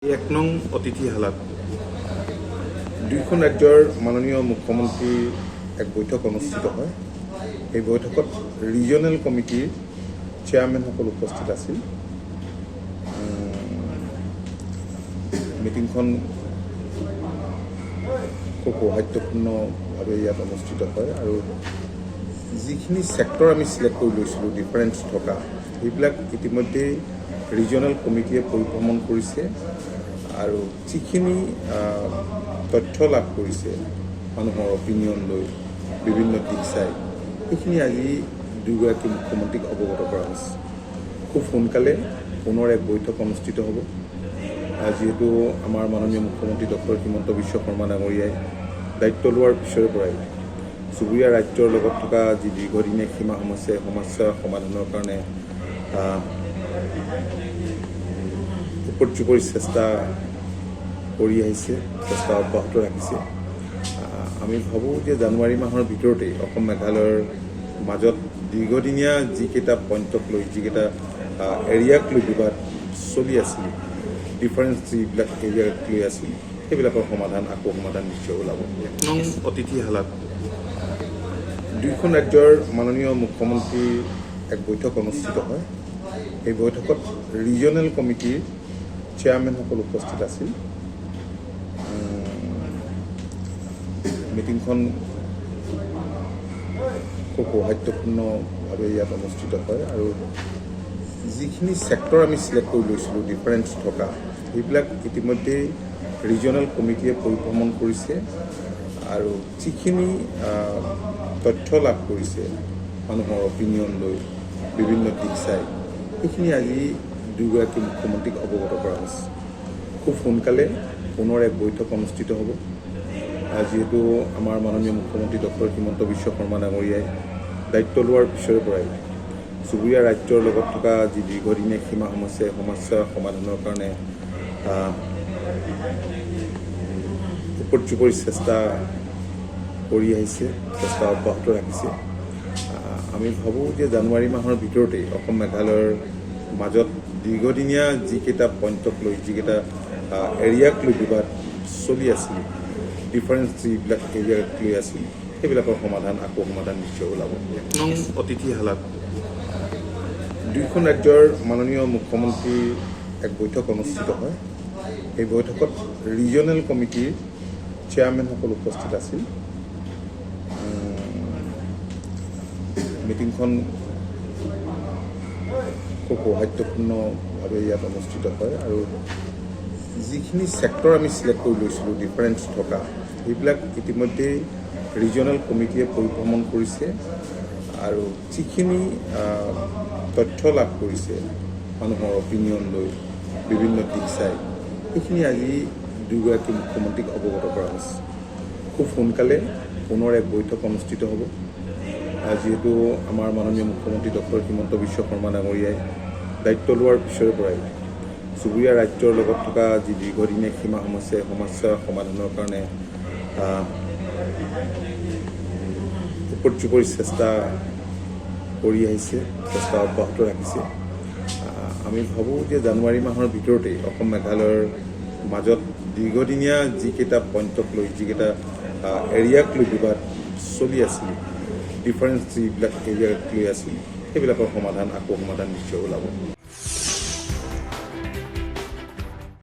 এক নং অতিথিশালাত দুইখন ৰাজ্যৰ মাননীয় মুখ্যমন্ত্ৰীৰ এক বৈঠক অনুষ্ঠিত হয়। এই বৈঠকত ৰিজনেল কমিটিৰ চেয়াৰমেনসকল উপস্থিত আছিল। মিটিংখন খুব সৌহাৰ্দ্যপূৰ্ণভাৱে ইয়াত অনুষ্ঠিত হয় আৰু যিখিনি ছেক্টৰ আমি চিলেক্ট কৰি লৈছিলোঁ ডিফাৰেঞ্চ থকা সেইবিলাক ইতিমধ্যে ৰিজনেল কমিটিয়ে পৰিভ্ৰমণ কৰিছে আৰু যিখিনি তথ্য লাভ কৰিছে মানুহৰ অপিনিয়ন লৈ বিভিন্ন দিশ চাই সেইখিনি আজি দুয়োগৰাকী মুখ্যমন্ত্ৰীক অৱগত কৰা হৈছে। খুব সোনকালে পুনৰ এক বৈঠক অনুষ্ঠিত হ'ব। যিহেতু আমাৰ মাননীয় মুখ্যমন্ত্ৰী ডক্টৰ হিমন্ত বিশ্ব শৰ্মা ডাঙৰীয়াই দায়িত্ব লোৱাৰ পিছৰে পৰাই চুবুৰীয়া ৰাজ্যৰ লগত থকা যি দীৰ্ঘদিনীয়া সীমা সমস্যা সমাধানৰ কাৰণে উপৰ্যুপৰি চেষ্টা কৰি আহিছে, চেষ্টা অব্যাহত ৰাখিছে। আমি ভাবোঁ যে জানুৱাৰী মাহৰ ভিতৰতেই অসম মেঘালয়ৰ মাজত দীৰ্ঘদিনীয়া যিকেইটা পইণ্টক লৈ যিকেইটা এৰিয়াক লৈ বিবাদ চলি আছিল, ডিফাৰেঞ্চ যিবিলাক এৰিয়াক লৈ আছিল সেইবিলাকৰ সমাধান নিশ্চয় ওলাব। এক নং অতিথিশালাত দুইখন ৰাজ্যৰ মাননীয় মুখ্যমন্ত্ৰীৰ এক বৈঠক অনুষ্ঠিত হয়। এই বৈঠকত ৰিজনেল কমিটিৰ চেয়াৰমেনসকল উপস্থিত আছিল। মিটিংখন খুব সৌহাৰ্দ্যপূৰ্ণভাৱে ইয়াত অনুষ্ঠিত হয় আৰু যিখিনি ছেক্টৰ আমি চিলেক্ট কৰি লৈছিলোঁ ডিফাৰেঞ্চ থকা সেইবিলাক ইতিমধ্যে ৰিজনেল কমিটিয়ে পৰিভ্ৰমণ কৰিছে আৰু যিখিনি তথ্য লাভ কৰিছে মানুহৰ অপিনিয়ন লৈ বিভিন্ন দিশ চাই সেইখিনি আজি দুয়োগৰাকী মুখ্যমন্ত্ৰীক অৱগত কৰা হৈছে। খুব সোনকালে পুনৰ এক বৈঠক অনুষ্ঠিত হ'ব। যিহেতু আমাৰ মাননীয় মুখ্যমন্ত্ৰী ডক্টৰ হিমন্ত বিশ্ব শৰ্মা ডাঙৰীয়াই দায়িত্ব লোৱাৰ পিছৰে পৰাই চুবুৰীয়া ৰাজ্যৰ লগত থকা যি দীৰ্ঘদিনীয়া সীমা সমস্যা সমাধানৰ কাৰণে উপৰ্যুপৰি চেষ্টা কৰি আহিছে, চেষ্টা অব্যাহত ৰাখিছে। আমি ভাবোঁ যে জানুৱাৰী মাহৰ ভিতৰতেই অসম মেঘালয়ৰ মাজত দীৰ্ঘদিনীয়া যিকেইটা পইণ্টক লৈ যিকেইটা এৰিয়াক লৈ বিবাদ চলি আছিল, ডিফাৰেঞ্চ যিবিলাক এৰিয়াক লৈ আছিল সেইবিলাকৰ সমাধান নিশ্চয় ওলাব। এক নং অতিথিশালাত দুইখন ৰাজ্যৰ মাননীয় মুখ্যমন্ত্ৰীৰ এক বৈঠক অনুষ্ঠিত হয়। এই বৈঠকত ৰিজনেল কমিটিৰ চেয়াৰমেনসকল উপস্থিত আছিল। মিটিংখন খুব সৌহাৰ্দ্যপূৰ্ণভাৱে ইয়াত অনুষ্ঠিত হয় আৰু যিখিনি ছেক্টৰ আমি চিলেক্ট কৰি লৈছিলোঁ ডিফাৰেঞ্চ থকা সেইবিলাক ইতিমধ্যে ৰিজনেল কমিটিয়ে পৰিভ্ৰমণ কৰিছে আৰু যিখিনি তথ্য লাভ কৰিছে মানুহৰ অপিনিয়ন লৈ বিভিন্ন দিশ চাই সেইখিনি আজি দুয়োগৰাকী মুখ্যমন্ত্ৰীক অৱগত কৰা হৈছে। খুব সোনকালে পুনৰ এক বৈঠক অনুষ্ঠিত হ'ব। যিহেতু আমাৰ মাননীয় মুখ্যমন্ত্ৰী ডক্টৰ হিমন্ত বিশ্ব শৰ্মা ডাঙৰীয়াই দায়িত্ব লোৱাৰ পিছৰে পৰাই চুবুৰীয়া ৰাজ্যৰ লগত থকা যি দীৰ্ঘদিনীয়া সীমা সমস্যা সমাধানৰ কাৰণে উপৰ্যুপৰি চেষ্টা কৰি আহিছে, চেষ্টা অব্যাহত ৰাখিছে। আমি ভাবোঁ যে জানুৱাৰী মাহৰ ভিতৰতেই অসম মেঘালয়ৰ মাজত দীৰ্ঘদিনীয়া যিকেইটা পইণ্টক লৈ যিকেইটা এৰিয়াক লৈ বিবাদ চলি আছিল, ডিফাৰেঞ্চ যিবিলাক এৰিয়াক লৈ আছিল সেইবিলাকৰ সমাধান নিশ্চয় ওলাব।